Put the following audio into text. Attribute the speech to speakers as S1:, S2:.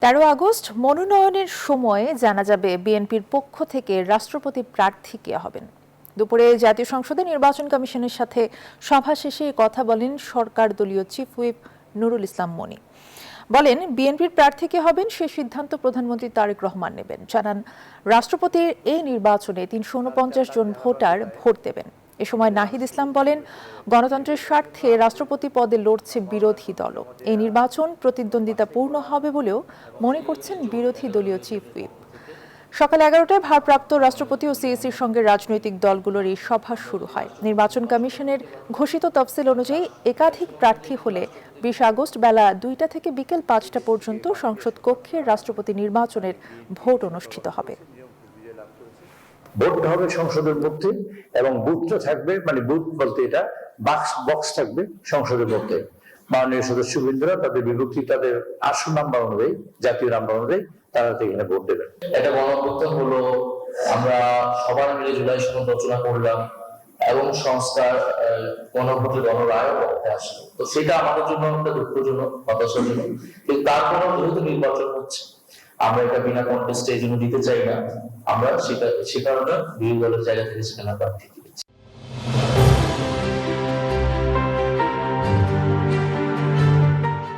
S1: 13 August মনোনয়নের সময় জানা যাবে বিএনপির পক্ষ থেকে রাষ্ট্রপতি প্রার্থী কে হবেন। দুপুরে জাতীয় সংসদে নির্বাচন কমিশনের সাথে সভা শেষে কথা বলেন সরকার দলীয় চিফ হুইপ নুরুল ইসলাম মনি। বলেন, বিএনপির প্রার্থী কে হবেন সে সিদ্ধান্ত প্রধানমন্ত্রী তারেক রহমান নেবেন। জানান, রাষ্ট্রপতির এই নির্বাচনে ৩৪৯ জন ভোটার ভোট দেবেন। এ সময় নাহিদ ইসলাম বলেন, গণতন্ত্রের স্বার্থে রাষ্ট্রপতি পদে লড়ছে বিরোধী দলও। এই নির্বাচন প্রতিদ্বন্দ্বিতাপূর্ণ হবে বলেও মনে করছেন বিরোধী দলীয় চিফ হুইপ। সকাল 11টায় ভারপ্রাপ্ত রাষ্ট্রপতি ও সিএসির সঙ্গে রাজনৈতিক দলগুলোর এই সভা শুরু হয়। নির্বাচন কমিশনের ঘোষিত তফসিল অনুযায়ী একাধিক প্রার্থী হলে 20 আগস্ট বেলা 2টা থেকে বিকেল 5টা পর্যন্ত সংসদ কক্ষে রাষ্ট্রপতি নির্বাচনের ভোট অনুষ্ঠিত হবে।
S2: ভোট হবে সংসদের মধ্যে এবং বুথটা থাকবে, মানে বুথ বলতে এটা বক্স থাকবে সংসদের মধ্যে। মাননীয় সদস্যবৃন্দরা তাদের বিভক্তি, তাদের আসন নাম্বার অনুযায়ী, জাতীয় নাম্বার অনুযায়ী তারা এখানে ভোট দেবেন।
S3: এটা গণঅভ্যুত্থান হলো, আমরা সবাই মিলে জুলাই সনদ রচনা করলাম এবং সংস্কার গণভোটে গণরায় পক্ষে আসলো। তো সেটা আমাদের জন্য একটা দুঃখজনক, হতাশাজনক, কিন্তু তারপরেও যেহেতু নির্বাচন হচ্ছে, আমরা এটা বিনা কন্টেস্টে এই জন্য দিতে চাই না। আমরা সে কারণে বিরোধী দলের জায়গা থেকে সেখানে প্রার্থী